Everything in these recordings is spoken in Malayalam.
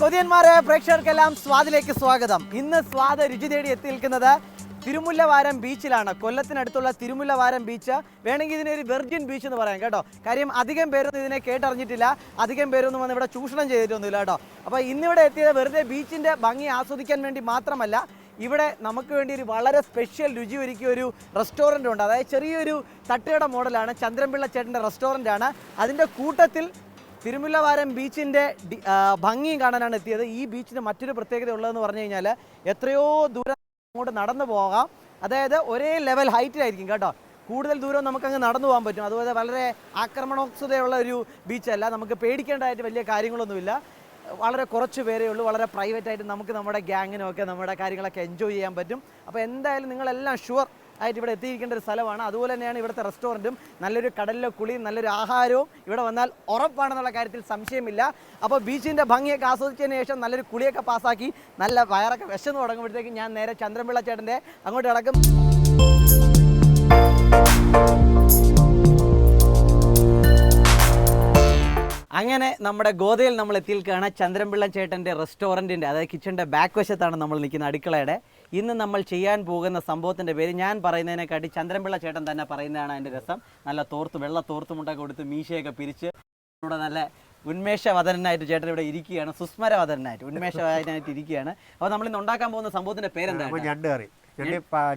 കൊതിയന്മാരെ പ്രേക്ഷകർക്കെല്ലാം സ്വാദിലേക്ക് സ്വാഗതം. ഇന്ന് സ്വാദ് രുചി തേടി എത്തി നിൽക്കുന്നത് തിരുമുല്ലവാരം ബീച്ചിലാണ്. കൊല്ലത്തിനടുത്തുള്ള തിരുമുല്ലവാരം ബീച്ച്. വേണമെങ്കിൽ ഇതിനൊരു വെർജിൻ ബീച്ച് എന്ന് പറയാം കേട്ടോ. കാര്യം അധികം പേരൊന്നും ഇതിനെ കേട്ടറിഞ്ഞിട്ടില്ല, അധികം പേരൊന്നും വന്ന് ഇവിടെ ചൂഷണം ചെയ്തിട്ടൊന്നുമില്ല കേട്ടോ. അപ്പോൾ ഇന്നിവിടെ എത്തിയത് വെറുതെ ബീച്ചിൻ്റെ ഭംഗി ആസ്വദിക്കാൻ വേണ്ടി മാത്രമല്ല, ഇവിടെ നമുക്ക് വേണ്ടി ഒരു വളരെ സ്പെഷ്യൽ രുചി ഒരുക്കിയ ഒരു റെസ്റ്റോറൻ്റ് ഉണ്ട്. അതായത് ചെറിയൊരു തട്ടുകട മോഡലാണ്. ചന്ദ്രൻപിള്ള ചേട്ടൻ്റെ റെസ്റ്റോറൻ്റാണ്. അതിൻ്റെ കൂട്ടത്തിൽ തിരുമുല്ലവാരം ബീച്ചിൻ്റെ ഭംഗിയും കാണാനാണ് എത്തിയത്. ഈ ബീച്ചിന് മറ്റൊരു പ്രത്യേകത ഉള്ളതെന്ന് പറഞ്ഞു കഴിഞ്ഞാൽ എത്രയോ ദൂരം അങ്ങോട്ട് നടന്നു പോകാം. അതായത് ഒരേ ലെവൽ ഹൈറ്റിലായിരിക്കും കേട്ടോ. കൂടുതൽ ദൂരം നമുക്കങ്ങ് നടന്നു പോകാൻ പറ്റും. അതുപോലെ വളരെ ആക്രമണോത്സുകതയുള്ള ഒരു ബീച്ചല്ല. നമുക്ക് പേടിക്കേണ്ടതായിട്ട് വലിയ കാര്യങ്ങളൊന്നുമില്ല. വളരെ കുറച്ച് പേരേ ഉള്ളൂ. വളരെ പ്രൈവറ്റായിട്ട് നമുക്ക് നമ്മുടെ ഗ്യാങ്ങിനൊക്കെ നമ്മുടെ കാര്യങ്ങളൊക്കെ എൻജോയ് ചെയ്യാൻ പറ്റും. അപ്പോൾ എന്തായാലും നിങ്ങളെല്ലാം ഷുവർ ആയിട്ട് ഇവിടെ എത്തിയിരിക്കേണ്ട ഒരു സ്ഥലമാണ്. അതുപോലെ തന്നെയാണ് ഇവിടുത്തെ റെസ്റ്റോറൻറ്റും. നല്ലൊരു കടലിലെ കുളിയും നല്ലൊരു ആഹാരവും ഇവിടെ വന്നാൽ ഉറപ്പാണെന്നുള്ള കാര്യത്തിൽ സംശയമില്ല. അപ്പോൾ ബീച്ചിൻ്റെ ഭംഗിയൊക്കെ ആസ്വദിച്ചതിന് ശേഷം നല്ലൊരു കുളിയൊക്കെ പാസ്സാക്കി നല്ല വയറൊക്കെ വിശന്ന് തുടങ്ങുമ്പോഴത്തേക്കും ഞാൻ നേരെ ചന്ദ്രൻപിള്ള ചേട്ടൻ്റെ അങ്ങോട്ട് കിടക്കും. അങ്ങനെ നമ്മുടെ ഗോതയിൽ നമ്മൾ എത്തിയിരിക്കുകയാണ്. ചന്ദ്രൻപിള്ള ചേട്ടൻ്റെ റെസ്റ്റോറൻറ്റിൻ്റെ, അതായത് കിച്ചൻ്റെ ബാക്ക് വശത്താണ് നമ്മൾ നിൽക്കുന്ന, അടുക്കളയുടെ. ഇന്ന് നമ്മൾ ചെയ്യാൻ പോകുന്ന സംഭവത്തിൻ്റെ പേര് ഞാൻ പറയുന്നതിനെക്കാട്ടി ചന്ദ്രൻപിള്ള ചേട്ടൻ തന്നെ പറയുന്നതാണ് അതിൻ്റെ രസം. നല്ല വെള്ള തോർത്തുമുണ്ടൊക്കെ കൊടുത്ത് മീശയൊക്കെ പിരിച്ച് ഇവിടെ നല്ല ഉന്മേഷവദനായിട്ട് ചേട്ടൻ ഇവിടെ ഇരിക്കുകയാണ്. സുസ്മരവദനായിട്ട് ഉന്മേഷവദനായിട്ട് ഇരിക്കുകയാണ്. അപ്പോൾ നമ്മളിന്ന് ഉണ്ടാക്കാൻ പോകുന്ന സംഭവത്തിൻ്റെ പേരെന്താണ്?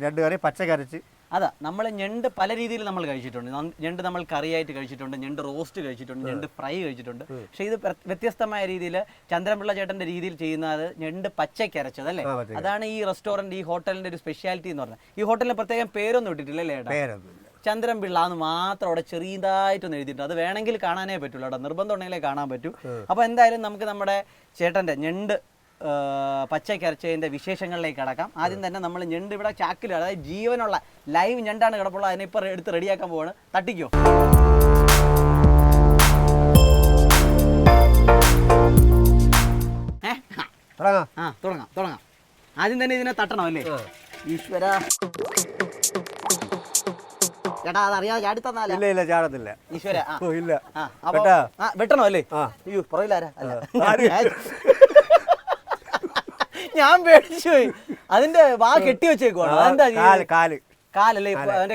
ഞണ്ട് കറി പച്ചക്കരച്ച്. അതാ, നമ്മൾ ഞണ്ട് പല രീതിയിൽ നമ്മൾ കഴിച്ചിട്ടുണ്ട്. ഞണ്ട് നമ്മൾ കറിയായിട്ട് കഴിച്ചിട്ടുണ്ട്, ഞണ്ട് റോസ്റ്റ് കഴിച്ചിട്ടുണ്ട്, ഞണ്ട് ഫ്രൈ കഴിച്ചിട്ടുണ്ട്. പക്ഷേ ഇത് വ്യത്യസ്തമായ രീതിയിൽ ചന്ദ്രൻപിള്ള ചേട്ടൻ്റെ രീതിയിൽ ചെയ്യുന്നത് ഞണ്ട് പച്ചക്കരച്ചത് അല്ലേ? അതാണ് ഈ റെസ്റ്റോറൻറ്റ്, ഈ ഹോട്ടലിൻ്റെ ഒരു സ്പെഷ്യാലിറ്റി എന്ന് പറഞ്ഞാൽ. ഈ ഹോട്ടലിന് പ്രത്യേകം പേരൊന്നും ഇട്ടിട്ടില്ല അല്ലേ ചേട്ടാ? ചന്ദ്രൻപിള്ള എന്ന് മാത്രം അവിടെ ചെറിയതായിട്ടൊന്ന് എഴുതിയിട്ടുണ്ട്. അത് വേണമെങ്കിൽ കാണാനേ പറ്റുള്ളൂ കേട്ടോ, നിർബന്ധം ഉണ്ടെങ്കിലേ കാണാൻ പറ്റൂ. അപ്പോൾ എന്തായാലും നമുക്ക് നമ്മുടെ ചേട്ടൻ്റെ ഞണ്ട് പച്ചക്കരച്ചതിൻ്റെ വിശേഷങ്ങളിലേക്ക് കടക്കാം. ആദ്യം തന്നെ നമ്മൾ ഞണ്ട് ഇവിടെ ചാക്കിൽ, അതായത് ജീവനുള്ള ലൈവ് ഞണ്ടാണ് കിടപ്പുള്ളത്. അതിനിപ്പോൾ എടുത്ത് റെഡിയാക്കാൻ പോവാണ്. തട്ടിക്കോ. തുടങ്ങാം. ആദ്യം തന്നെ ഇതിനെ തട്ടണം അല്ലേ? ഈശ്വര ചേട്ടാ, അതറിയാതെ ചാടി തന്നാലേ? ഇല്ല, ചാടത്തില്ല. ഈശ്വര ഇല്ല. വെട്ടണോ അല്ലേ? അയ്യോ, പുറകിലാരാ? ഞാൻ പേടിച്ചു പോയി. അതിന്റെ വാ കെട്ടി വെച്ചേക്കുവാണ്. കാലല്ലേ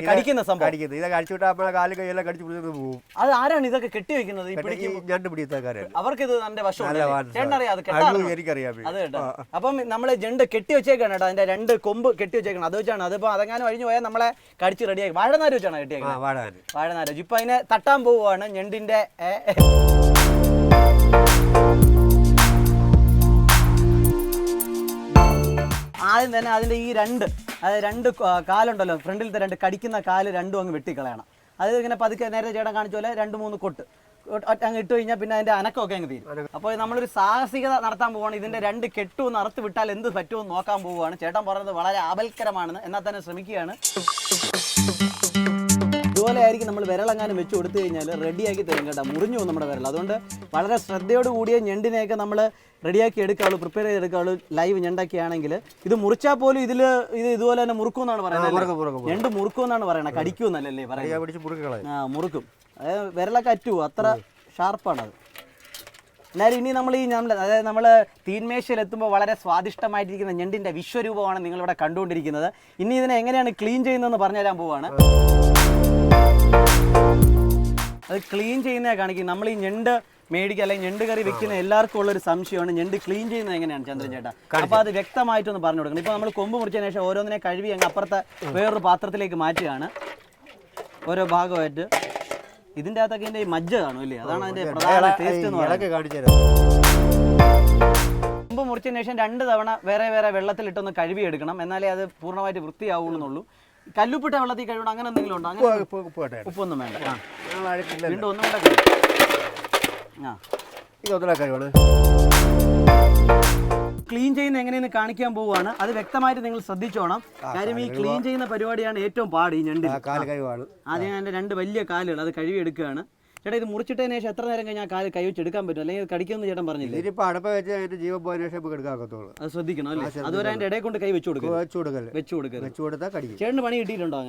കടിക്കുന്ന സംഭവം. ഇതൊക്കെ അടിച്ചുവിട്ടാ നമ്മളെ കാല് കൈയെല്ലാം കടിച്ചു പിടിച്ചിട്ട് പോകും. അത് ആരാണ് ഇതൊക്കെ കെട്ടി വെക്കുന്നത്? ഞണ്ട് പിടിക്കാരൻ. അവർക്ക് ഇത് എന്റെ വശം എനിക്കറിയാം. അത് കേട്ടോ. അപ്പം നമ്മള് ഞണ്ട് കെട്ടി വെച്ചേക്കാണ് കേട്ടോ. അതിന്റെ രണ്ട് കൊമ്പ് കെട്ടി വെച്ചേക്കണം. അത് വെച്ചാണ്. അതിപ്പോ അതെങ്ങാനും കഴിഞ്ഞു പോയാൽ നമ്മളെ കടിച്ച് റെഡിയാക്കി. വാഴനാര് വെച്ചാണ് കെട്ടിയേക്കുന്നത്? വാഴനാര്. ഇപ്പൊ അതിനെ തട്ടാൻ പോവുകയാണ് ഞണ്ടിന്റെ. ആദ്യം തന്നെ അതിൻ്റെ ഈ രണ്ട് കാലുണ്ടല്ലോ, ഫ്രണ്ടിലത്തെ രണ്ട് കടിക്കുന്ന കാല് രണ്ടും അങ്ങ് വെട്ടിക്കളയണം. അത് ഇങ്ങനെ പതുക്കെ നേരെ ചേട്ടൻ കാണിച്ച പോലെ 2-3 കൊട്ട് അങ്ങ് ഇട്ട് കഴിഞ്ഞാൽ പിന്നെ അതിൻ്റെ അനക്കമൊക്കെ അങ്ങ് തീരും. അപ്പോൾ നമ്മളൊരു സാഹസികത നടത്താൻ പോവുകയാണ്. ഇതിൻ്റെ 2 കെട്ടുമെന്ന് അറുത്ത് വിട്ടാൽ എന്ത് പറ്റുമെന്ന് നോക്കാൻ പോവുകയാണ്. ചേട്ടൻ പറയുന്നത് വളരെ ആപൽക്കരമാണെന്ന്, എന്നാൽ തന്നെ ശ്രമിക്കുകയാണ്. ഇതുപോലെ ആയിരിക്കും നമ്മൾ വിരളെങ്ങാനും വെച്ച് കൊടുത്തു കഴിഞ്ഞാൽ റെഡിയാക്കി തരും കേട്ടോ. മുറിഞ്ഞു പോകും നമ്മുടെ വിരൽ. അതുകൊണ്ട് വളരെ ശ്രദ്ധയോട് കൂടിയ ഞണ്ടിനെയൊക്കെ നമ്മൾ റെഡിയാക്കി എടുക്കാവുള്ളൂ, പ്രിപ്പയർ ചെയ്തെടുക്കാവുള്ളൂ. ലൈവ് ഞണ്ടൊക്കെയാണെങ്കിൽ ഇത് മുറിച്ചാൽ പോലും ഇത് ഇതുപോലെ തന്നെ മുറുക്കുമെന്നാണ് പറയുന്നത്. ഞണ്ട് മുറുക്കുമെന്നാണ് പറയുന്നത്, കടിക്കുമെന്നല്ലേ പറയുന്നത്? മുറുക്കും. അതായത് വിരലൊക്കെ അറ്റുവോ, അത്ര ഷാർപ്പാണത്. എന്നാലും ഇനി നമ്മൾ അതായത് നമ്മൾ തീന്മേശയിലെത്തുമ്പോൾ വളരെ സ്വാദിഷ്ടമായിട്ടിരിക്കുന്ന ഞണ്ടിൻ്റെ വിശ്വരൂപമാണ് നിങ്ങളിവിടെ കണ്ടുകൊണ്ടിരിക്കുന്നത്. ഇനി ഇതിനെ എങ്ങനെയാണ് ക്ലീൻ ചെയ്യുന്നതെന്ന് പറഞ്ഞുതരാൻ പോവുകയാണ്. അത് ക്ലീൻ ചെയ്യുന്നതാണ് കാണിക്കും. നമ്മൾ ഈ ഞണ്ട് മേടിക്കുക അല്ലെങ്കിൽ ഞണ്ട് കറി വെക്കുന്ന എല്ലാവർക്കും ഉള്ളൊരു സംശയമാണ്, ഞണ്ട് ക്ലീൻ ചെയ്യുന്നത് എങ്ങനെയാണ് ചന്ദ്രൻ ചേട്ടാ? അപ്പോൾ അത് വ്യക്തമായിട്ടൊന്ന് പറഞ്ഞു കൊടുക്കണം. ഇപ്പോൾ നമ്മൾ കൊമ്പ് മുറിച്ചതിന് ശേഷം ഓരോന്നിനെ കഴുകി അങ്ങ് അപ്പുറത്തെ വേറൊരു പാത്രത്തിലേക്ക് മാറ്റുകയാണ്. ഓരോ ഭാഗമായിട്ട് ഇതിൻ്റെ അകത്തൊക്കെ ഇതിൻ്റെ ഈ മജ്ജ കാണും അല്ലേ? അതാണ് അതിൻ്റെ പ്രധാന ടേസ്റ്റ് എന്ന് പറയുന്നത്. കൊമ്പ് മുറിച്ചതിന് ശേഷം 2 തവണ വേറെ വെള്ളത്തിലിട്ടൊന്ന് കഴുകിയെടുക്കണം. എന്നാലേ അത് പൂർണ്ണമായിട്ട് വൃത്തിയാവുള്ളൂ. കല്ലുപ്പിട്ട വെള്ളത്തിൽ കഴുകണം, അങ്ങനെ എന്തെങ്കിലും ഉണ്ടോ? അങ്ങനെ ഉപ്പൊന്നും വേണ്ട. വീണ്ടും ഒന്നും കൂടെ ക്ലീൻ ചെയ്യുന്ന എങ്ങനെയെന്ന് കാണിക്കാൻ പോവുകയാണ്. അത് വ്യക്തമായിട്ട് നിങ്ങൾ ശ്രദ്ധിച്ചോണം. കാര്യം ഈ ക്ലീൻ ചെയ്യുന്ന പരിപാടിയാണ് ഏറ്റവും പാട് ഈ ഞണ്ടിൽ. ആദ്യം അതിൻ്റെ 2 വലിയ കാലുകൾ അത് കഴുകിയെടുക്കുകയാണ്. ചേട്ടാ ഇത് മുറിച്ചിട്ടതിന് ശേഷം എത്ര നേരം കഴിഞ്ഞാൽ കാല് കൈ വെച്ച് എടുക്കാൻ പറ്റും അല്ലെങ്കിൽ കടിക്കുമെന്ന് ചേട്ടൻ പറഞ്ഞില്ലേ? ഇതിനിപ്പോൾ അടപ്പ വെച്ച് അതിന്റെ ജീവൻ പോയതിനു ശേഷം നമുക്ക് എടുക്കാക്കത്തുള്ളൂ. അത് ശ്രദ്ധിക്കണം അല്ലേ? അതുവരെ അതിന്റെ ഇടയിൽ കൊണ്ട് കൈ വെച്ച് കൊടുക്കുക. വെച്ച് കൊടുത്താൽ കടിക്കും. ചേട്ടന് പണി കിട്ടിയിട്ടുണ്ടോ?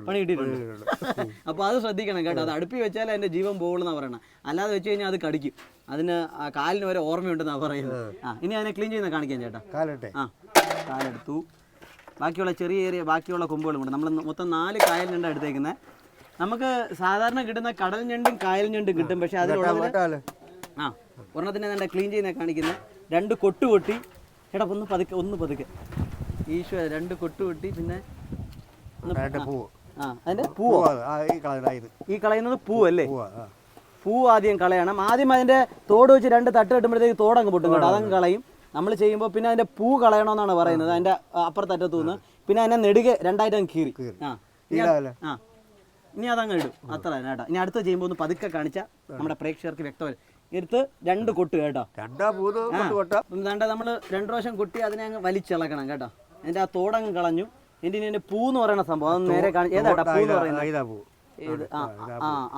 പണി കിട്ടിയിട്ടുണ്ട്. അപ്പോൾ അത് ശ്രദ്ധിക്കണം കേട്ടോ. അത് അടുപ്പി വെച്ചാൽ അതിന്റെ ജീവൻ പോകുമെന്നാണ് പറയണം. അല്ലാതെ വെച്ച് കഴിഞ്ഞാൽ അത് കടിക്കും. അതിന് കാലിന് വരെ ഓർമ്മയുണ്ടെന്നാണ് പറയുന്നത്. ഇനി അതിനെ ക്ലീൻ ചെയ്യുന്ന കാണിക്കാൻ ചേട്ടാ. കാലെടുത്തു. ബാക്കിയുള്ള ചെറിയ ബാക്കിയുള്ള കൊമ്പുകളും കൂടെ നമ്മൾ മൊത്തം 4 കായൽ ഞണ്ട് എടുത്തേക്കുന്നത്. നമുക്ക് സാധാരണ കിട്ടുന്ന കടൽ ഞണ്ടും കായൽ ഞണ്ടും കിട്ടും. പക്ഷെ അതിലുള്ള ഒരെണ്ണത്തിനെ തന്നെ ക്ലീൻ ചെയ്യുന്ന കാണിക്കുന്നത്. 2 കൊട്ട് കൊട്ടി. ചേട്ടാ ഒന്ന് പതുക്കെ ഈശോ 2 കൊട്ട് കൊട്ടി. പിന്നെ അതിന്റെ പൂവോ? ഈ കളയുന്നത് പൂവല്ലേ? പൂ ആദ്യം കളയണം. ആദ്യം അതിന്റെ തോട് വെച്ച് 2 തട്ട് കെട്ടുമ്പോഴത്തേക്ക് തോടങ്ങ് പൊട്ടും കേട്ടോ. അതങ്ങ് കളയും നമ്മൾ ചെയ്യുമ്പോൾ. പിന്നെ അതിന്റെ പൂ കളയണമെന്നാണ് പറയുന്നത്. അതിന്റെ അപ്പുറത്തറ്റത്തുനിന്ന്. പിന്നെ അതിനെ നെടുകെ 2 കീറി. ഇനി അതങ്ങ് ഇടും. അത്ര തന്നെ കേട്ടോ. ഇനി അടുത്ത് ചെയ്യുമ്പോൾ ഒന്ന് പതുക്കെ കാണിച്ചാൽ നമ്മുടെ പ്രേക്ഷകർക്ക് വ്യക്തമായി. എടുത്ത് 2 കൊട്ട് കേട്ടോ. എന്താണ്ട് നമ്മൾ 2 പ്രാവശ്യം കൊട്ടി അതിനെ അങ്ങ് വലിച്ചിളക്കണം കേട്ടോ. അതിന്റെ ആ തോടങ്ങ് കളഞ്ഞു. ഇതിന്റെ പൂ എന്ന് പറയുന്ന സംഭവം അത് നേരെ കാണിച്ചു. ഏതാട്ടാ പൂ എന്ന് പറയുന്നത്?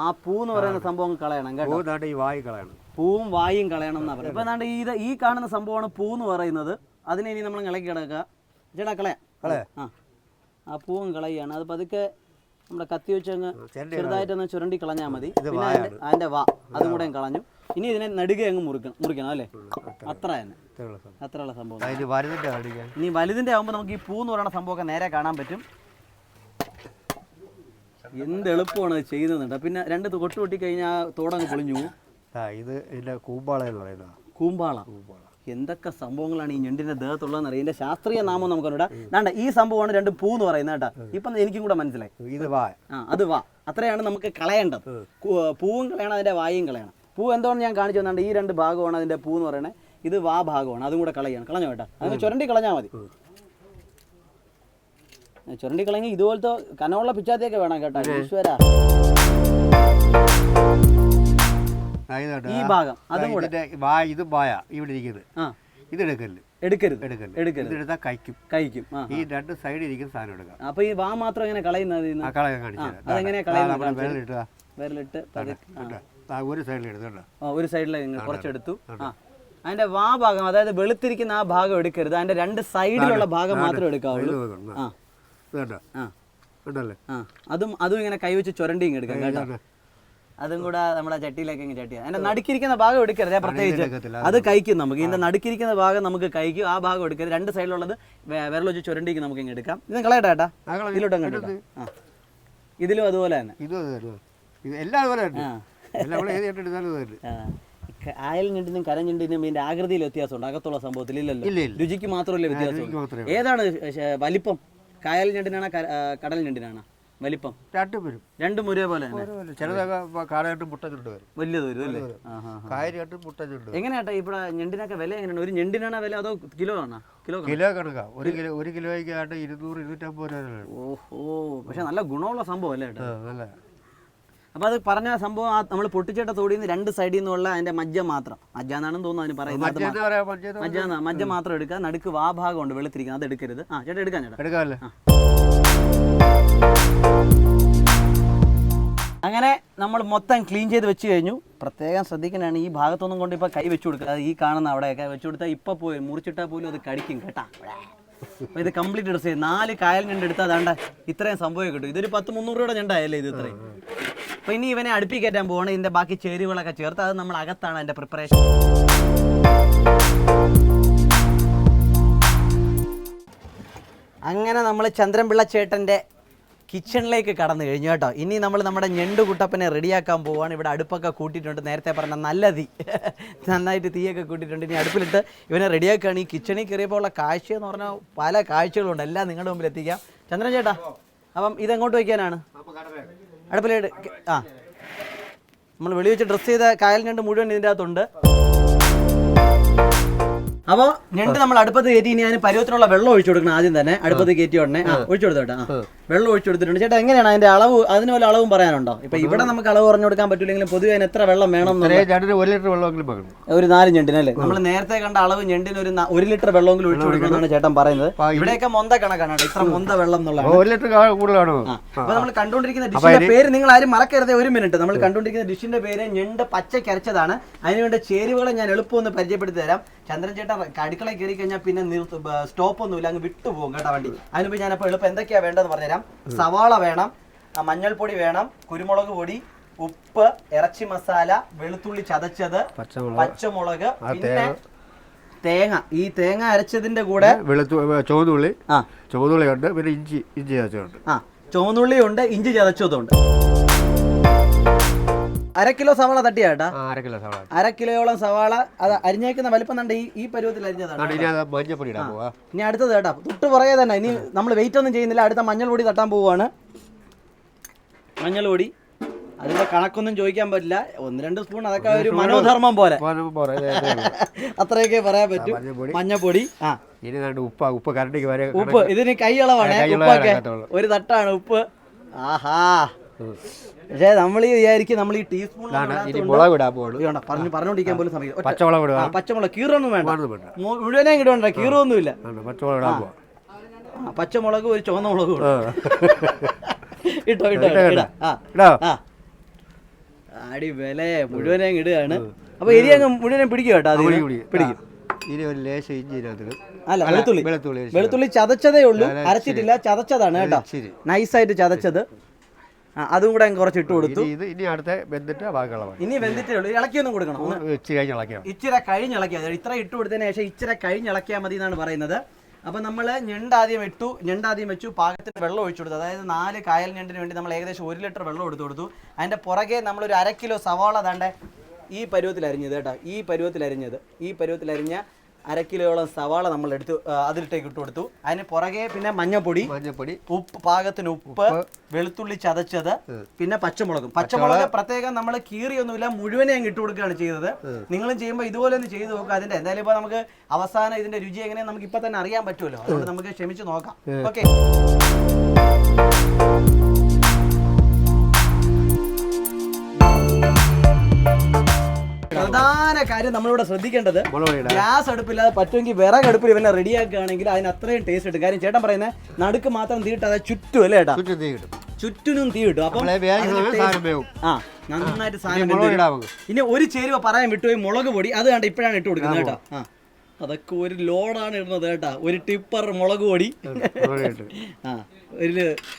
ആ പൂ എന്ന് പറയുന്ന സംഭവം കളയണം കേട്ടോ. പൂവും വായും കളയണം എന്നാ പറയുന്നത്. ഇപ്പൊ എന്താണ്ട് ഈ കാണുന്ന സംഭവമാണ് പൂ എന്ന് പറയുന്നത്. അതിനെ ഇനി നമ്മൾ ഇളക്കി കിടക്കുക. ചേട്ടാ കളയാം. ആ പൂവും കളയാണ്. അത് പതുക്കെ നമ്മുടെ കത്തി വെച്ച് അങ്ങ് ചെറുതായിട്ടൊന്ന് ചുരണ്ടി കളഞ്ഞാൽ മതി. പിന്നെ അതിന്റെ വാ അതും കൂടെ കളഞ്ഞു. ഇനി ഇതിനെ നെടുകെ അങ്ങ് മുറിക്കണം അല്ലേ? അത്ര തന്നെ. അത്രയുള്ള സംഭവം. ഇനി വലുതിന്റെ ആകുമ്പോൾ നമുക്ക് ഈ പൂ എന്ന് പറയുന്ന സംഭവമൊക്കെ നേരെ കാണാൻ പറ്റും. എന്ത് എളുപ്പമാണ് അത് ചെയ്യുന്നത്. പിന്നെ 2 കൊട്ട് കൊട്ടി കഴിഞ്ഞാൽ തോടങ്ങ് പൊളിഞ്ഞു പോകും. കൂമ്പാള. എന്തൊക്കെ സംഭവങ്ങളാണ് ഈ ഞണ്ടിന്റെ ദേഹത്തുള്ളതെന്ന് അറിയാം. ഇതിന്റെ ശാസ്ത്രീയ നാമം നമുക്ക് വേണ്ട. ഈ സംഭവമാണ് 2 പൂ എന്ന് പറയുന്നത് കേട്ടോ. ഇപ്പം എനിക്കും കൂടെ മനസ്സിലായി. അത് വാ. അത്രയാണ് നമുക്ക് കളയേണ്ടത്. പൂവും കളയണം, അതിന്റെ വായും കളയണം. പൂ എന്താണെന്ന് ഞാൻ കാണിച്ചു തന്നാണ്ട്. ഈ 2 ഭാഗമാണ് അതിന്റെ പൂ എന്ന് പറയുന്നത്. ഇത് വാ ഭാഗമാണ്. അതും കൂടെ കളയണം. കളഞ്ഞോ കേട്ടോ. അതിന് ചുരണ്ടി കളഞ്ഞാൽ മതി. ചുരണ്ടി കളഞ്ഞ് ഇതുപോലത്തെ കനമുള്ള പിച്ചാത്തിയൊക്കെ വേണം കേട്ടോ. ഈശ്വര ഈ ഭാഗം അതും കൂടെ എടുക്കരുത്. കഴിക്കും. ഈ 2 സൈഡിൽ ഇരിക്കുന്ന സാധനം എടുക്കാം. അപ്പൊ ഈ വാ മാത്രം എങ്ങനെ കളയുന്നത്? അതെങ്ങനെയാ കളയുന്നത്? വിരലിട്ട് ഒരു സൈഡിൽ കുറച്ചെടുത്തു. അതിന്റെ വാ ഭാഗം, അതായത് വെളുത്തിരിക്കുന്ന ആ ഭാഗം എടുക്കരുത്. അതിന്റെ 2 സൈഡിലുള്ള ഭാഗം മാത്രമേ എടുക്കാവുള്ളൂ. അതും ഇങ്ങനെ കൈവച്ച് ചുരണ്ടി എടുക്കാം കേട്ടോ. അതും കൂടെ നമ്മുടെ ചട്ടിയിലേക്ക് ചട്ടി. അതിന്റെ നടുക്കിരിക്കുന്ന ഭാഗം എടുക്കരുത് പ്രത്യേകിച്ച്. അത് കഴിക്കും നമുക്ക്. ഇതിന്റെ നടുക്കിരിക്കുന്ന ഭാഗം നമുക്ക് കഴിക്കും. ആ ഭാഗം എടുക്കരുത്. 2 സൈഡിലുള്ളത് വിരൽ വെച്ച് ചുരണ്ടിക്ക് നമുക്ക് ഇങ്ങനെ എടുക്കാം. ഇത് കളയട്ടെ ഏട്ടാ. ഇതിലോട്ട് അങ്ങോട്ട് ഇടാം. ഇതിലും അതുപോലെ തന്നെ. ആയൽ ഞണ്ടിനും കരഞ്ഞണ്ടിനും ഇതിന്റെ ആകൃതിയിൽ വ്യത്യാസമുണ്ട്. അകത്തുള്ള സംഭവത്തിൽ ഇല്ലല്ലോ. രുചിക്ക് മാത്രമല്ലേ വ്യത്യാസം. ഏതാണ് വലിപ്പം? കായൽ ഞണ്ടിനാണ് കടൽ ഞണ്ടിനാണ് വലിപ്പം? 2 ഒരേപോലെ വലിയത് വരും അല്ലേ? എങ്ങനെയാട്ടാ ഇവിടെ ഞണ്ടിനൊക്കെ വില എങ്ങനെയാണ്? ഒരു ഞണ്ടിനാണ് വില അതോ കിലോ ആണോ? കിലോ കണക്കാ. 1 കിലോയ്ക്ക് 200-250 രൂപ. ഓഹോ, പക്ഷെ നല്ല ഗുണമുള്ള സംഭവം അല്ലേ ഏട്ടാ? അപ്പൊ അത് പറഞ്ഞ സംഭവം നമ്മൾ പൊട്ടിച്ചേട്ട തോടിയിൽ നിന്ന് 2 സൈഡിൽ നിന്നുള്ള അതിന്റെ മജ്ജ മാത്രം. മജ്ജ എന്നാണെന്ന് തോന്നുന്നു അതിന് പറയുന്നത്. മജ്ജ മാത്രം എടുക്കുക. നടുക്ക് വാ ഭാഗം ഉണ്ട് വെളുത്തിരിക്കുന്നത്. അത് എടുക്കരുത്. ചേട്ടാ എടുക്കാൻ ചേട്ടാ. അങ്ങനെ നമ്മൾ മൊത്തം ക്ലീൻ ചെയ്ത് വെച്ച് കഴിഞ്ഞു. പ്രത്യേകം ശ്രദ്ധിക്കാനാണ് ഈ ഭാഗത്തൊന്നും കൊണ്ട് ഇപ്പോൾ കൈ വെച്ച് കൊടുക്കുക. ഈ കാണുന്ന അവിടെയൊക്കെ വെച്ച് കൊടുത്താൽ ഇപ്പോൾ പോയി മുറിച്ചിട്ടാൽ പോലും അത് കടിക്കും കേട്ടാ. അപ്പോൾ ഇത് കംപ്ലീറ്റ് ഡ്രസ് ചെയ്യും. 4 കായൽ ഞണ്ട് എടുത്താൽ അതാണ്ട ഇത്രയും സംഭവം കിട്ടും. ഇതൊരു 100-300 രൂപയുടെ ഞണ്ടായല്ലേ ഇത് ഇത്രയും. അപ്പോൾ ഇനി ഇവനെ അടുപ്പി കയറ്റാൻ പോവാണ്. ഇതിൻ്റെ ബാക്കി ചേരുവകളൊക്കെ ചേർത്ത് അത് നമ്മൾ അകത്താണ് അതിൻ്റെ പ്രിപ്പറേഷൻ. അങ്ങനെ നമ്മൾ ചന്ദ്രൻപിള്ള ചേട്ടൻ്റെ കിച്ചണിലേക്ക് കടന്നു കഴിഞ്ഞു കേട്ടോ. ഇനി നമ്മൾ നമ്മുടെ ഞണ്ട് കുട്ടപ്പനെ റെഡിയാക്കാൻ പോവുകയാണ്. ഇവിടെ അടുപ്പൊക്കെ കൂട്ടിയിട്ടുണ്ട്. നേരത്തെ പറഞ്ഞ നല്ല തീ, നന്നായിട്ട് തീയൊക്കെ കൂട്ടിയിട്ടുണ്ട്. ഇനി അടുപ്പിലിട്ട് ഇവനെ റെഡിയാക്കുകയാണ്. ഈ കിച്ചണിൽ കയറിയപ്പോൾ ഉള്ള കാഴ്ച എന്ന് പറഞ്ഞാൽ പല കാഴ്ചകളുണ്ട്. എല്ലാം നിങ്ങളുടെ മുമ്പിൽ എത്തിക്കാം. ചന്ദ്രൻ ചേട്ടാ, അപ്പം ഇതെങ്ങോട്ട് വയ്ക്കാനാണ്? അടുപ്പിലിട്ട് നമ്മൾ വെളി വെച്ച് ഡ്രസ്സ് ചെയ്ത കായൽ ഞണ്ട് മുഴുവൻ ഇതിൻ്റെ അകത്തുണ്ട്. അപ്പോൾ ഞണ്ട് നമ്മൾ അടുപ്പത്ത് കയറ്റി ഇനി അതിന് പരുവത്തിനുള്ള വെള്ളം ഒഴിച്ചു കൊടുക്കണം. ആദ്യം തന്നെ അടുപ്പത്ത് കയറ്റി ഉടനെ ഒഴിച്ചു കൊടുത്തോട്ടെ. വെള്ളം ഒഴിച്ചു കൊടുത്തിട്ടുണ്ട്. ചേട്ടാ എങ്ങനെയാണ് അതിന്റെ അളവ്? അതിന് വല്ല അളവും പറയാനുണ്ടോ? ഇപ്പൊ ഇവിടെ നമുക്ക് അളവ് പറഞ്ഞു കൊടുക്കാൻ പറ്റില്ലെങ്കിലും പൊതുവെ അതിന് എത്ര വെള്ളം വേണം? 1 ലിറ്റർ വെള്ളമെങ്കിലും വേണം. ഒരു 4 ഞണ്ടിനല്ലേ? നമ്മൾ നേരത്തെ കണ്ട അളവ് ഞണ്ടിന് ഒരു 1 ലിറ്റർ വെള്ളമെങ്കിലും ഒഴിച്ചു കൊടുക്കണമെന്നാണ് ചേട്ടൻ പറയുന്നത്. ഇവിടെയൊക്കെ മൊന്ത കണക്കാണ് ഇത്ര മൊന്ത വെള്ളം എന്നുള്ളത്. 1 ലിറ്റർ കൂടുതലാണോ? അപ്പൊ നമ്മൾ കണ്ടുകൊണ്ടിരിക്കുന്ന ഡിഷിന്റെ പേര് നിങ്ങൾ ആരും മറക്കരുത്. 1 മിനിറ്റ്. നമ്മൾ കണ്ടുകൊണ്ടിരിക്കുന്ന ഡിഷിന്റെ പേര് ഞണ്ട് പച്ചയ്ക്ക് അരച്ചതാണ്. അതിനുവേണ്ട ചേരുവകളെ ഞാൻ എളുപ്പം ഒന്ന് പരിചയപ്പെടുത്തി തരാം. ചന്ദ്രൻ ചേട്ടൻ അടുക്കളയിൽ കയറി കഴിഞ്ഞാൽ പിന്നെ സ്റ്റോപ്പ് ഒന്നുമില്ല, അങ്ങ് വിട്ടുപോകും കേട്ടോ വണ്ടി. അതിനുമ്പോൾ ഞാനപ്പോൾ എളുപ്പം എന്തൊക്കെയാ വേണ്ടതെന്ന് പറഞ്ഞുതരാം. സവാള വേണം, മഞ്ഞൾപ്പൊടി വേണം, കുരുമുളക് പൊടി, ഉപ്പ്, ഇറച്ചി മസാല, വെളുത്തുള്ളി ചതച്ചത്, പച്ചമുളക്, പിന്നെ തേങ്ങ. ഈ തേങ്ങ അരച്ചതിന്റെ കൂടെ ചുവന്നുള്ളി ഉണ്ട്, പിന്നെ ഇഞ്ചി ചതച്ചതുണ്ട്. ചുവന്നുള്ളി ഉണ്ട്, ഇഞ്ചി ചതച്ചതുണ്ട്. 1/2 കിലോ സവാള തട്ടിയാ കേട്ടാ? 1/2 കിലോയോളം സവാള. അത് അരിഞ്ഞേക്കുന്ന വലിപ്പം കണ്ട് ഈ പരുവത്തിൽ അരിഞ്ഞതാണ്. മഞ്ഞപ്പൊടി ഇടാൻ പോവാ. ഇനി അടുത്തത് കേട്ടാ, തൊട്ട് പുറകെ തന്നെ. ഇനി നമ്മൾ വെയിറ്റ് ഒന്നും ചെയ്യുന്നില്ല. അടുത്ത മഞ്ഞൾ പൊടി തട്ടാൻ പോവുകയാണ്. മഞ്ഞൾ പൊടി അതിന്റെ കണക്കൊന്നും ചോദിക്കാൻ പറ്റില്ല. 1-2 സ്പൂൺ. അതൊക്കെ ഒരു മനോധർമ്മം പോലെ അത്രയൊക്കെ പറയാൻ പറ്റും. മഞ്ഞപ്പൊടി. ഉപ്പ് കരണ്ടിക്ക് വരെ. ഉപ്പ് ഇതിന് കൈയളവാണ്. ഉപ്പൊക്കെ ഒരു തട്ടാണ് ഉപ്പ്. ആഹാ. പക്ഷേ നമ്മൾ ഈ വിചാരിക്കും നമ്മൾ ഈ ടീസ്പൂൺ പറഞ്ഞോണ്ടിരിക്കാൻ പോലും സമയം. പച്ചമുളക് കീറൊന്നും വേണ്ട, മുഴുവനേ ഇടണ്ട, കീറൊന്നുമില്ല. പച്ചമുളക് ഒരു ചുവന്ന മുളക് ഇട്ടോ ഇട്ടോ അടി വില മുഴുവനേ ഇടുകയാണ്. അപ്പൊ എരി അങ്ങ് മുഴുവനെ പിടിക്കും കേട്ടോ. അതിന് പിടിക്കും. അല്ല, വെളുത്തുള്ളി ചതച്ചതേ ഉള്ളൂ, അരച്ചിട്ടില്ല. ചതച്ചതാണ് കേട്ടോ, നൈസായിട്ട് ചതച്ചത്. അതും കൂടെ കുറച്ച് ഇട്ട് കൊടുത്തു. ഇനി വെന്തിട്ടേ ഉള്ളൂ. ഇളക്കിയൊന്നും കൊടുക്കണം. ഇച്ചിരി കഴിഞ്ഞിളക്കിയാൽ ഇത്ര ഇട്ട് കൊടുത്തതിന് ശേഷം ഇച്ചിരി കഴിഞ്ഞിളക്കിയാൽ മതി എന്നാണ് പറയുന്നത്. അപ്പം നമ്മൾ ഞണ്ടാദ്യം വെച്ചു, പാകത്തിന് വെള്ളം ഒഴിച്ചു കൊടുത്തു. അതായത് 4 കായൽ ഞണ്ടിന് വേണ്ടി നമ്മൾ ഏകദേശം 1 ലിറ്റർ വെള്ളം എടുത്തു കൊടുത്തു. അതിൻ്റെ പുറകെ നമ്മളൊരു 1/2 കിലോ സവാള താണ്ടെ ഈ പരുവത്തിൽ അരിഞ്ഞത് കേട്ടോ. ഈ പരുവത്തിൽ അരിഞ്ഞ 1/2 കിലോയോളം സവാള നമ്മൾ എടുത്ത് അതിലിട്ടേക്ക് ഇട്ട് കൊടുത്തു. അതിന് പുറകെ പിന്നെ മഞ്ഞപ്പൊടി, ഉപ്പ്, പാകത്തിന് ഉപ്പ്, വെളുത്തുള്ളി ചതച്ചത്, പിന്നെ പച്ചമുളക് പ്രത്യേകം നമ്മൾ കീറിയൊന്നുമില്ല, മുഴുവനെ അങ്ങ് ഇട്ട് കൊടുക്കുകയാണ് ചെയ്തത്. നിങ്ങളും ചെയ്യുമ്പോൾ ഇതുപോലെ ഒന്ന് ചെയ്ത് നോക്കുക. അതിന്റെ എന്തായാലും ഇപ്പോൾ നമുക്ക് അവസാനം ഇതിന്റെ രുചി എങ്ങനെയാണെന്ന് നമുക്ക് ഇപ്പൊ തന്നെ അറിയാൻ പറ്റുമല്ലോ. അതുകൊണ്ട് നമുക്ക് ക്ഷമിച്ച് നോക്കാം. ഓക്കെ. പ്രധാന കാര്യം നമ്മളിവിടെ ശ്രദ്ധിക്കേണ്ടത്, ഗ്യാസ് അടുപ്പില്ലാതെ പറ്റുമെങ്കിൽ വിറക് അടുപ്പിൽ ഇവനെ റെഡിയാക്കുകയാണെങ്കിൽ അതിന് അത്രയും ടേസ്റ്റ് കിട്ടും. കാര്യം ചേട്ടൻ പറയുന്നത് നടുക്ക് മാത്രം തീയിട്ട് അതായത് ചുറ്റും അല്ലേ ചേട്ടാ? ചുറ്റിനും തീ കിട്ടും. അപ്പം നന്നായിട്ട് സാധനം. ഇനി ഒരു ചേരുവ പറയാൻ വിട്ടുപോയി, മുളക് പൊടി. അത് കണ്ട ഇപ്പോഴാണ് ഇട്ട് കൊടുക്കുന്നത് കേട്ടോ. അതൊക്കെ ഒരു ലോഡാണ് ഇടുന്നത് കേട്ടാ. ഒരു ടിപ്പർ മുളക് പൊടി.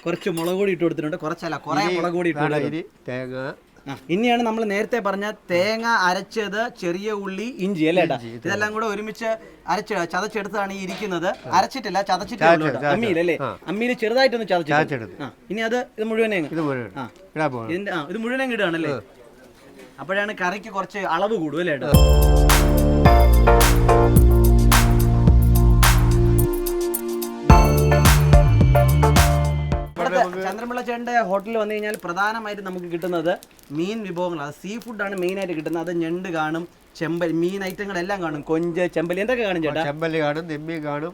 കുറച്ച് മുളക് പൊടി ഇട്ട് കൊടുത്തിട്ടുണ്ട്. കുറച്ചല്ല, കുറെ മുളക് പൊടി ഇട്ട് കൊടുത്തിട്ടുണ്ട്. ഇനിയാണ് നമ്മൾ നേരത്തെ പറഞ്ഞ തേങ്ങ അരച്ചത്, ചെറിയ ഉള്ളി, ഇഞ്ചി അല്ലേ ഏട്ടാ? ഇതെല്ലാം കൂടെ ഒരുമിച്ച് ചതച്ചെടുത്താണ് ഈ ഇരിക്കുന്നത്. അരച്ചിട്ടില്ല, ചതച്ചിട്ടില്ല. അമ്മിയിലല്ലേ? അമ്മിയിൽ ചെറുതായിട്ടൊന്ന് ചതച്ചെടുത്ത്. ഇനി ഇത് മുഴുവനെ ഇത് മുഴുവനെ ഇടുകയാണല്ലേ? അപ്പോഴാണ് കറിക്ക് കുറച്ച് അളവ് കൂടും അല്ലേ ഏട്ടാ? ചന്ദ്രപിള്ള ചേട്ടൻ്റെ ഹോട്ടലിൽ വന്നു കഴിഞ്ഞാൽ പ്രധാനമായിട്ട് നമുക്ക് കിട്ടുന്നത് മീൻ വിഭവങ്ങളാണ്. സീ ഫുഡാണ് മെയിനായിട്ട് കിട്ടുന്നത്. അത് ഞണ്ട് കാണും, ചെമ്പല്ലി, മീൻ ഐറ്റങ്ങളെല്ലാം കാണും. കൊഞ്ച്, ചെമ്പല്ലി, എന്തൊക്കെ കാണും ചേട്ടാ? ചെമ്പല്ലി കാണും, നെമ്മീൻ കാണും,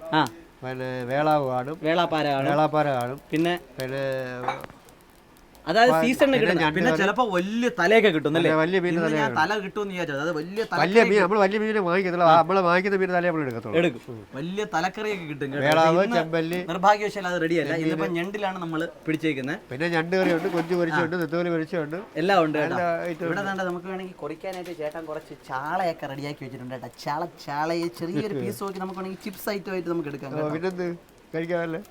പിന്നെ വേളാവ് കാണും, വേളാപ്പാര കാണും, പിന്നെ അതായത് സീസണിൽ കിട്ടും. പിന്നെ ചിലപ്പോ വലിയ തലയൊക്കെ കിട്ടും അല്ലേ? ഞാൻ തല കിട്ടുമെന്ന് വിചാരിച്ചത്. അത് വലിയ എടുക്കും. വലിയ തലക്കറിയൊക്കെ കിട്ടും. നിർഭാഗ്യവശാൽ അത് റെഡിയല്ല. ഇതിപ്പോ ഞണ്ടിലാണ് നമ്മൾ പിടിച്ചേക്കുന്നത്. പിന്നെ ഞണ്ട് കറിയുണ്ട്, കൊഞ്ച് പൊരിച്ചുണ്ട്, നെത്തോലി പൊരിച്ചുണ്ട്, എല്ലാം ഉണ്ട്. ഇവിടെ തന്നെ നമുക്ക് വേണമെങ്കിൽ കുറയ്ക്കാനായിട്ട് ചേട്ടൻ കുറച്ച് ചാളയൊക്കെ റെഡിയാക്കി വെച്ചിട്ടുണ്ട് കേട്ടോ. ചാളയെ ചെറിയൊരു പീസ് നോക്കി നമുക്ക് വേണമെങ്കിൽ ചിപ്സ് ഐറ്റം ആയിട്ട് നമുക്ക് എടുക്കാം. പിന്നെന്ത് കഴിക്കാമല്ലേ?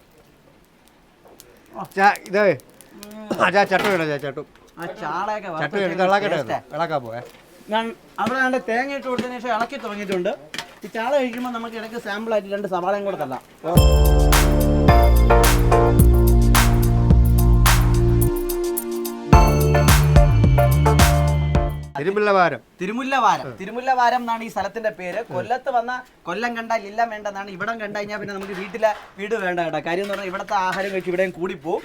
ഇതേ അവിടെ തേങ്ങ ഇട്ട് കൊടുത്തതിന് ശേഷം ഇളക്കി തുടങ്ങിയിട്ടുണ്ട്. ഈ ചാള കഴിക്കുമ്പോൾ നമുക്ക് ഇടയ്ക്ക് സാമ്പിൾ ആയിട്ട് 2 സവാളയും കൂടെ തല്ലാം. തിരുമുല്ലവാരം എന്നാണ് ഈ സ്ഥലത്തിന്റെ പേര്. കൊല്ലത്ത് വന്ന കൊല്ലം കണ്ടാൽ ഇല്ല വേണ്ടെന്നാണ്. ഇവിടം കണ്ടു കഴിഞ്ഞാൽ പിന്നെ നമുക്ക് വീട് വേണ്ട കേട്ടോ. കാര്യം എന്ന് പറഞ്ഞാൽ ഇവിടുത്തെ ആഹാരം കഴിച്ച് ഇവിടെയും കൂടിപ്പോവും.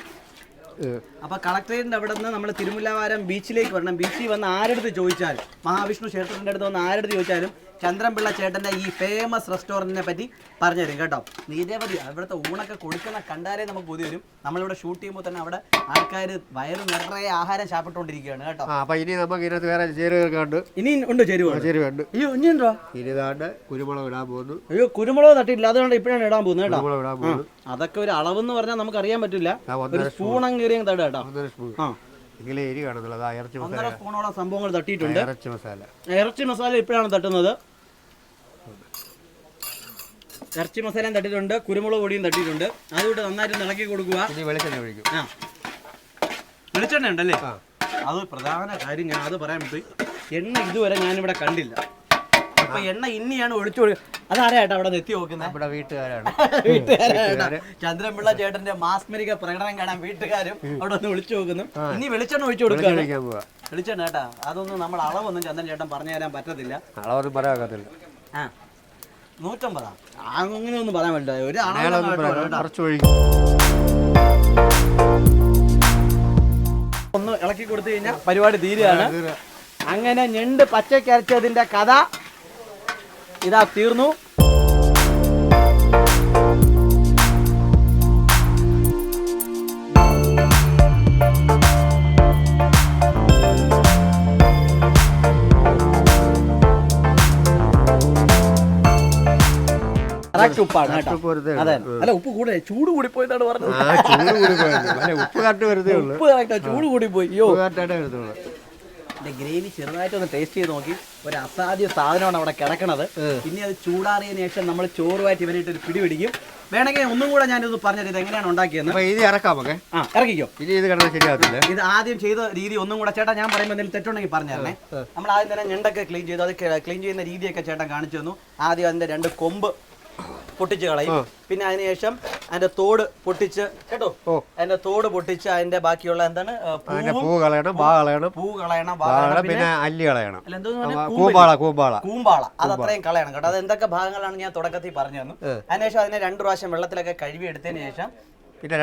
അപ്പൊ കളക്ടറേറ്റിന്റെ അവിടെ നിന്ന് നമ്മൾ തിരുമുല്ലവാരം ബീച്ചിലേക്ക് വരണം. ബീച്ചിൽ വന്ന് ആരെടുത്ത് ചോദിച്ചാൽ, മഹാവിഷ്ണു ക്ഷേത്രത്തിന്റെ അടുത്ത് വന്ന് ആരെടുത്ത് ചോദിച്ചാലും ചന്ദ്രൻപിള്ള ചേട്ടന്റെ ഈ ഫേമസ് റെസ്റ്റോറന്റിനെ പറ്റി പറഞ്ഞുതരും കേട്ടോ. നിരവധി അവിടുത്തെ ഊണൊക്കെ കൊടുക്കുന്ന കണ്ടാലേ നമുക്ക് കൊതി വരും. നമ്മളിവിടെ ഷൂട്ട് ചെയ്യുമ്പോൾ തന്നെ അവിടെ ആൾക്കാർ വയറ് നിറയെ ആഹാരം ചാപ്പിട്ടുകൊണ്ടിരിക്കുകയാണ് കേട്ടോ. അപ്പൊ ഇനി നമുക്ക് ഇതിനകത്ത് വേറെ ചേരുവൊക്കെ ഉണ്ട്. ഇനി ഉണ്ട് ചേരുവയുണ്ട്. അയ്യോ ഇനി ഉണ്ടോ? ഇനിതാണ്ട് കുരുമുളക് ഇടാൻ പോകുന്നു. അയ്യോ കുരുമുളക് തട്ടിയില്ല, അതുകൊണ്ട് ഇപ്പോഴാണ് ഇടാൻ പോകുന്നത് കേട്ടോ. കുരുമുളക് ഇടാൻ പോകുന്നു. അതൊക്കെ ഒരു അളവെന്ന് പറഞ്ഞാൽ നമുക്ക് അറിയാൻ പറ്റില്ല. ഒരു സ്പൂൺ അങ്ങേറിയ തട കേട്ടോ. 1 സ്പൂൺ. എങ്കിലേ എരി കാണുന്നുള്ളൂ. ഇറച്ചി മസാല 1.5 സ്പൂണോളം സംഭവങ്ങൾ തട്ടിയിട്ടുണ്ട്. ഇറച്ചി മസാല ഇപ്പോഴാണ് തട്ടുന്നത്. ഇറച്ചി മസാലയും തട്ടിയിട്ടുണ്ട്, കുരുമുളക് പൊടിയും തട്ടിയിട്ടുണ്ട്. അതുകൊണ്ട് നന്നായിട്ട് ഇളക്കി കൊടുക്കുക. വെളിച്ചെണ്ണ ഒഴിക്കും. വെളിച്ചെണ്ണ ഉണ്ടല്ലേ? അത് പ്രധാന കാര്യം, ഞാൻ അത് പറയാൻ പറ്റി. എണ്ണ ഇതുവരെ ഞാനിവിടെ കണ്ടില്ല. അപ്പൊ എണ്ണ ഇനിയാണ് ഒഴിച്ചു കൊടുക്കുക. അതാരാട്ടോ അവിടെ എത്തി നോക്കുന്നത്? ഇവിടെ വീട്ടുകാരാണ്. ചന്ദ്രൻപിള്ള ചേട്ടന്റെ മാസ്മരിക പ്രകടനം കാണാൻ വീട്ടുകാരും അവിടെ ഒന്ന് വിളിച്ചു നോക്കുന്നു. ഇനി വെളിച്ചെണ്ണ ഒഴിച്ചു കൊടുക്കുകയാണ്. വെളിച്ചെണ്ണ കേട്ടാ, അതൊന്നും നമ്മൾ അളവൊന്നും ചന്ദ്രൻ ചേട്ടൻ പറഞ്ഞു തരാൻ പറ്റത്തില്ല. അളവൊന്നും പറയാകത്തില്ല. 150 അങ്ങനെ ഒന്നും പറയാൻ പറ്റില്ല. ഒരു ഒന്ന് ഇളക്കി കൊടുത്തു കഴിഞ്ഞാൽ പരിപാടി തീരുകയാണ്. അങ്ങനെ ഞണ്ട് പച്ചയ്ക്ക് അരച്ചതിന്റെ കഥ ഇതാ തീർന്നു. ഉപ്പാണ് അതെ. അല്ല ഉപ്പ് കൂടെ ചൂട് കൂടി പോയിട്ടാണ് പറഞ്ഞത്. ഉപ്പ് കറക്റ്റ് വരുന്നേ ഉള്ളൂ. ഉപ്പ് കറക്റ്റാ, ചൂട് കൂടി പോയി. ഗ്രേവി ചെറുതായിട്ടൊന്ന് ടേസ്റ്റ് ചെയ്ത് നോക്കി. ഒരു അസാധ്യ സാധനമാണ് അവിടെ കിടക്കണത്. പിന്നെ അത് ചൂടാറിയതിനു ശേഷം നമ്മൾ ചോറുമായിട്ട് ഇവനായിട്ട് ഒരു പിടി പിടിക്കും. വേണമെങ്കിൽ ഒന്നും കൂടെ ഞാനിത് പറഞ്ഞത് ഇത് എങ്ങനെയാണ് ഉണ്ടാക്കിയെന്ന്. ഇത് ഇറക്കാം. ഇറക്കിക്കോ. ഇത് കിടന്നാൽ ശരിയാകത്തില്ല. ഇത് ആദ്യം ചെയ്ത രീതി ഒന്നും കൂടെ ചേട്ടാ ഞാൻ പറയുമ്പോൾ എന്തെങ്കിലും തെറ്റുണ്ടെങ്കിൽ പറഞ്ഞേ. നമ്മൾ ആദ്യം തന്നെ ഞണ്ടൊക്കെ ക്ലീൻ ചെയ്തു. അത് ക്ലീൻ ചെയ്യുന്ന രീതിയൊക്കെ ചേട്ടൻ കാണിച്ചു തന്നു. ആദ്യം അതിന്റെ 2 കൊമ്പ് പൊട്ടിച്ച് കളയും. പിന്നെ അതിനുശേഷം അതിന്റെ തോട് പൊട്ടിച്ച് കേട്ടോ, അതിന്റെ തോട് പൊട്ടിച്ച് അതിന്റെ ബാക്കിയുള്ള എന്താണ് പൂ കളയണം, പിന്നെ അല്ലി കളയണം, കൂമ്പാള അത് അത്രയും കളയണം കേട്ടോ. അത് എന്തൊക്കെ ഭാഗങ്ങളാണ് ഞാൻ തുടക്കത്തിൽ പറഞ്ഞു തന്നു. അതിനുശേഷം അതിനെ 2 പ്രാവശ്യം വെള്ളത്തിലൊക്കെ കഴുകി എടുത്തതിന് ശേഷം പിന്നെ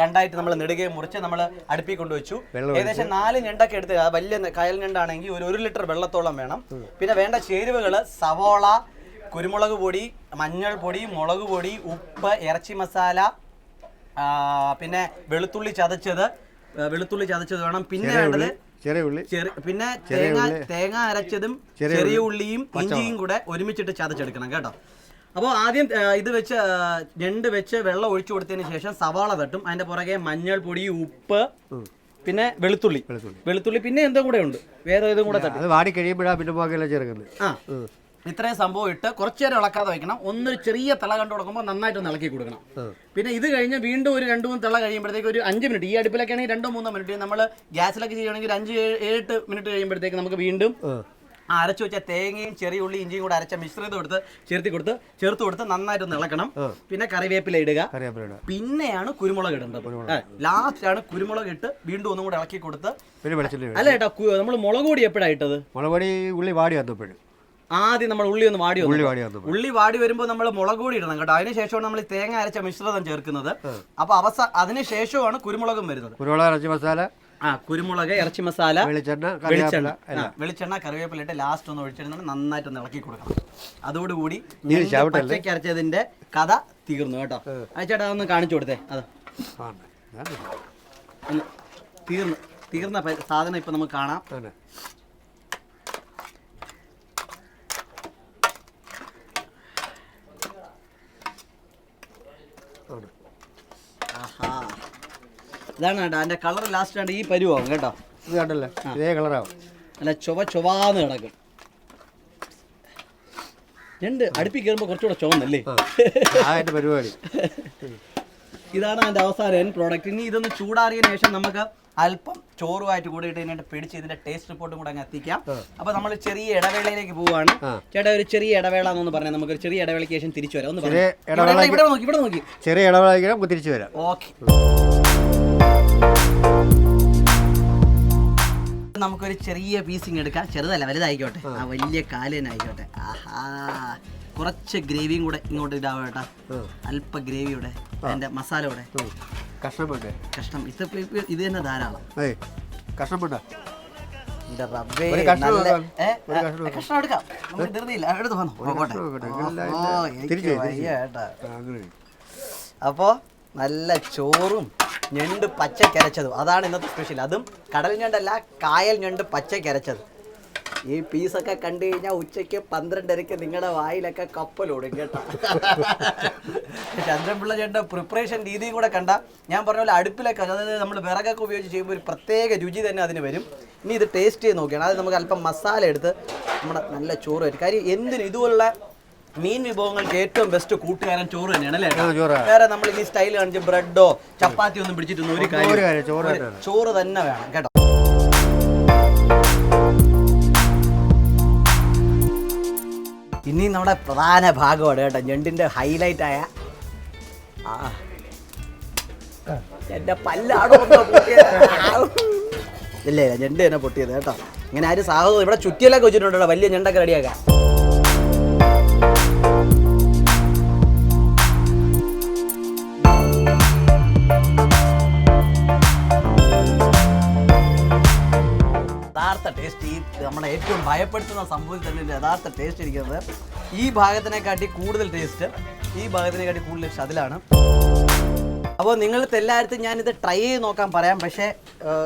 രണ്ടായിട്ട് നമ്മൾ നെടുകെ മുറിച്ച് നമ്മൾ അടുപ്പിൽ കൊണ്ടുവച്ചു. ഏകദേശം 4 ഞണ്ടൊക്കെ എടുത്ത്, വലിയ കയൽ ഞണ്ടാണെങ്കിൽ ഒരു 1 ലിറ്റർ വെള്ളത്തോളം വേണം. പിന്നെ വേണ്ട ചേരുവകള് സവോള, കുരുമുളക് പൊടി, മഞ്ഞൾ പൊടി, മുളക് പൊടി, ഉപ്പ്, ഇറച്ചി മസാല, പിന്നെ വെളുത്തുള്ളി ചതച്ചത് വേണം. പിന്നെ വേണ്ടത് പിന്നെ തേങ്ങ അരച്ചതും ചെറിയ ഉള്ളിയും ഇഞ്ചിയും കൂടെ ഒരുമിച്ചിട്ട് ചതച്ചെടുക്കണം കേട്ടോ. അപ്പോൾ ആദ്യം ഇത് വെച്ച് ഞണ്ട് വെച്ച് വെള്ളം ഒഴിച്ചു കൊടുത്തതിന് ശേഷം സവാള തട്ടും. അതിന്റെ പുറകെ മഞ്ഞൾ പൊടി, ഉപ്പ്, പിന്നെ വെളുത്തുള്ളി പിന്നെ എന്തോ കൂടെ ഉണ്ട്, വേറെ ഇതും കൂടെ തട്ടും. വാടി കഴിയുമ്പോഴാണ് പിന്നെ ബാക്കിയെല്ലാം ചേർക്കുന്നത്. ഇത്രയും സംഭവം ഇട്ട് കുറച്ചു നേരം ഇളക്കാതെ വെക്കണം. ഒന്നൊരു ചെറിയ തിള കണ്ടു കൊടുക്കുമ്പോൾ നന്നായിട്ടൊന്ന് ഇളക്കി കൊടുക്കണം. പിന്നെ ഇത് കഴിഞ്ഞ് വീണ്ടും ഒരു 2-3 തിള കഴിയുമ്പോഴത്തേക്ക് ഒരു 5 മിനിറ്റ്, ഈ അടുപ്പിലൊക്കെ ആണെങ്കിൽ 2-3 മിനിറ്റ്, നമ്മൾ ഗ്യാസിലൊക്കെ ചെയ്യുകയാണെങ്കിൽ 5-7 മിനിറ്റ് കഴിയുമ്പോഴത്തേക്ക് നമുക്ക് വീണ്ടും അരച്ചു വെച്ച തേങ്ങയും ചെറിയ ഉള്ളി ഇഞ്ചിയും കൂടെ അരച്ച മിശ്രിതം ചേർത്ത് കൊടുത്ത് നന്നായിട്ടൊന്ന് ഇളക്കണം. പിന്നെ കറിവേപ്പില ഇടുക. പിന്നെയാണ് കുരുമുളക് ഇടേണ്ടത്. ലാസ്റ്റ് ആണ് കുരുമുളക് ഇട്ട് വീണ്ടും ഒന്നും കൂടെ ഇളക്കി കൊടുത്ത്. അല്ല ഏട്ടാ, നമ്മൾ മുളക് പൊടി എപ്പോഴാണ് ഇട്ടത്? മുളക് പൊടി ഉള്ളി വാടി വന്നപ്പോഴും ആദ്യം നമ്മൾ ഉള്ളി ഒന്ന് ഉള്ളി വാടി വരുമ്പോൾ നമ്മൾ മുളക് പൊടി ഇടണം കേട്ടോ. അതിനുശേഷമാണ് നമ്മൾ തേങ്ങ അരച്ച മിശ്രിതം ചേർക്കുന്നത്. അപ്പൊ അതിനുശേഷമാണ് കുരുമുളകും വരുന്നത്. കുരുമുളക്, ഇറച്ചി മസാല, വെളിച്ചെണ്ണ, കറിവേപ്പില ഇട്ട് ലാസ്റ്റ് ഒന്ന് ഒഴിച്ചിരുന്ന നന്നായിട്ടൊന്ന് ഇളക്കി കൊടുക്കണം. അതോടുകൂടി പച്ചയ്ക്ക് അരച്ചതിന്റെ കഥ തീർന്നു കേട്ടോ. ചേട്ടാ അതൊന്ന് കാണിച്ചു കൊടുത്തേ. അത് തീർന്ന സാധനം ഇപ്പൊ നമുക്ക് കാണാം. ഇതാണ് കേട്ടോ അതിന്റെ കളർ. ലാസ്റ്റ് ആണ് ഈ പരുവാകും കേട്ടോ. ഇത് കണ്ടല്ലേ, ഇതേ കളറാവും. അല്ല ചൊവാന്ന് കിടക്കും. ഞണ്ട് അടുപ്പിൽ കയറുമ്പോൾ കുറച്ചുകൂടെ ചുവന്നല്ലേ പരിപാടി. ഇതാണ് അതിന്റെ അവസാനം എൻ പ്രോഡക്റ്റ്. ഇനി ഇതൊന്ന് ചൂടാറിയതിനു ശേഷം നമുക്ക് അല്പം ചോറുമായിട്ട് കൂടി ഇട്ട് ഇതിനായിട്ട് പിടിച്ച് ഇതിന്റെ ടേസ്റ്റ് റിപ്പോർട്ടും കൂടെ അങ്ങ് എത്തിക്കാം. അപ്പൊ നമ്മൾ ചെറിയ ഇടവേളയിലേക്ക് പോവാണ്. ചേട്ടാ ഒരു ചെറിയ ഇടവേള എന്ന് പറഞ്ഞാൽ നമുക്ക് ഒരു ചെറിയ ഇടവേളയ്ക്ക് ശേഷം തിരിച്ചു വരാം. ഇവിടെ നോക്കി ചെറിയ ഇടവേള തിരിച്ചു വരാം. ഓക്കെ, നമുക്കൊരു ചെറിയ പീസിങ് എടുക്കാം. ചെറുതല്ല, വലുതായിക്കോട്ടെ. ആ വലിയ കാല് തന്നെ ആയിക്കോട്ടെ. ആഹാ, കുറച്ച് ഗ്രേവിയും കൂടെ ഇങ്ങോട്ട് ഇടാവട്ടെ. അല്പ ഗ്രേവിയുടെ അതിന്റെ മസാല കൂടെ കഷ്ണം വേണ്ടേ? കഷ്ണം ഇത് തന്നെ ധാരാളം. ഏയ് കഷ്ണം വേണ്ട. എന്റെ റബ്ബേ, ഒരു കഷ്ണം നല്ല എടുക്കാം. ഒരു കഷ്ണം എടുക്കാം. കഷ്ണം എടുക്കാം, നമുക്ക് ധൃതിയില്ല. എടുത്ത് വന്നോ, പോട്ടെ. തിരിച്ച് വയ്യ കേട്ടാ. അങ്ങനെ. അപ്പോൾ നല്ല ചോറും ഞണ്ട് പച്ചക്കരച്ചതും അതാണ് ഇന്നത്തെ സ്പെഷ്യൽ. അതും കടൽ ഞണ്ടല്ല, കായൽ ഞണ്ട് പച്ചക്കരച്ചത്. ഈ പീസൊക്കെ കണ്ടു കഴിഞ്ഞാൽ ഉച്ചയ്ക്ക് 12:30 നിങ്ങളുടെ വായിലൊക്കെ കപ്പലോടും കേട്ടോ. ചന്ദ്രൻപിള്ള ചേട്ടൻ്റെ പ്രിപ്പറേഷൻ രീതിയും കൂടെ കണ്ട ഞാൻ പറഞ്ഞ പോലെ അടുപ്പിലൊക്കെ, അതായത് നമ്മൾ വിറകൊക്കെ ഉപയോഗിച്ച് ചെയ്യുമ്പോൾ ഒരു പ്രത്യേക രുചി തന്നെ അതിന് വരും. ഇനി ഇത് ടേസ്റ്റ് ചെയ്ത് നോക്കിയാണ്. അത് നമുക്ക് അല്പം മസാല എടുത്ത് നമ്മുടെ നല്ല ചോറ് വരും. കാര്യം എന്തിനും ഇതുപോലുള്ള മീൻ വിഭവങ്ങൾക്ക് ഏറ്റവും ബെസ്റ്റ് കൂട്ടുകാരൻ ചോറ് തന്നെയാണ് അല്ലേ? വേറെ നമ്മൾ ഈ സ്റ്റൈൽ കാണിച്ച് ബ്രെഡോ ചപ്പാത്തി ഒന്നും പിടിച്ചിട്ടൊന്നും ഒരു കാര്യം, ചോറ് തന്നെ വേണം കേട്ടോ. ഇനി നമ്മുടെ പ്രധാന ഭാഗമാണ് കേട്ടോ, ഞണ്ടിന്റെ ഹൈലൈറ്റ് ആയ എന്റെ പല്ലാണോ ഇല്ലേ, ഞണ്ട് തന്നെ പൊട്ടിയത് കേട്ടോ. ഇങ്ങനെ ആരും സാഹചര്യം ഇവിടെ ചുറ്റിയെല്ലാം വെച്ചിട്ടുണ്ട് കേട്ടോ, വലിയ ഞണ്ടൊക്കെ റെഡിയാക്കാം. യഥാർത്ഥ ടേസ്റ്റ്, ഈ നമ്മളെ ഏറ്റവും ഭയപ്പെടുത്തുന്ന സംഭവത്തിൽ തന്നെ യഥാർത്ഥ ടേസ്റ്റ് ഇരിക്കുന്നത് ഈ ഭാഗത്തിനെക്കാട്ടി കൂടുതൽ ടേസ്റ്റ് അതിലാണ്. അപ്പോൾ നിങ്ങൾക്ക് എല്ലായിടത്തും ഞാനിത് ട്രൈ ചെയ്ത് നോക്കാൻ പറയാം. പക്ഷേ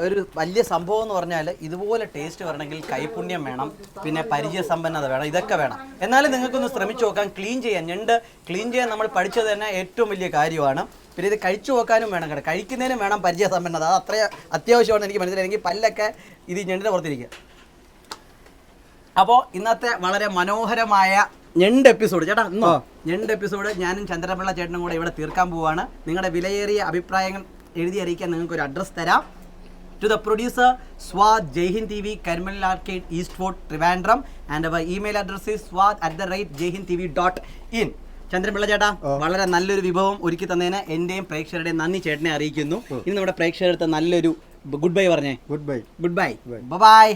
ഒരു വലിയ സംഭവം എന്ന് പറഞ്ഞാൽ ഇതുപോലെ ടേസ്റ്റ് വരണമെങ്കിൽ കൈപുണ്യം വേണം, പിന്നെ പരിചയസമ്പന്നത വേണം, ഇതൊക്കെ വേണം. എന്നാലും നിങ്ങൾക്കൊന്ന് ശ്രമിച്ചു നോക്കാം. ഞണ്ട് ക്ലീൻ ചെയ്യാൻ നമ്മൾ പഠിച്ചത് തന്നെ ഏറ്റവും വലിയ കാര്യമാണ്. പിന്നെ ഇത് കഴിച്ചു നോക്കാനും വേണം കേട്ടോ, കഴിക്കുന്നതിനും വേണം പരിചയസമ്പന്നത. അത് അത്ര അത്യാവശ്യമാണ് എനിക്ക് മനസ്സിലായി. എനിക്ക് പല്ലൊക്കെ ഇത് ഞണ്ടിൻ്റെ പുറത്തിരിക്കുക. അപ്പോൾ ഇന്നത്തെ വളരെ മനോഹരമായ ഞണ്ട് എപ്പിസോഡ് ചേട്ടാ, ഞണ്ട് എപ്പിസോഡ് ഞാനും ചന്ദ്രപിള്ള ചേട്ടനും കൂടെ ഇവിടെ തീർക്കാൻ പോവുകയാണ്. നിങ്ങളുടെ വിലയേറിയ അഭിപ്രായങ്ങൾ എഴുതി അറിയിക്കാൻ നിങ്ങൾക്ക് ഒരു അഡ്രസ്സ് തരാം. To the producer Swad, Jaihind TV, Karimal arcade, east fort, Trivandrum. And our email address is swad@jayhindtv.in. Chandrapillai ചേട്ടാ, വളരെ നല്ലൊരു വിഭവം ഒരുക്കി തന്നതിന് എന്റെയും പ്രേക്ഷകരുടെയും നന്ദി ചേട്ടനെ അറിയിക്കുന്നു. ഇനി നമ്മുടെ പ്രേക്ഷകരുടെ നല്ലൊരു ഗുഡ് ബൈ പറഞ്ഞേ. Good bye. ബൈ.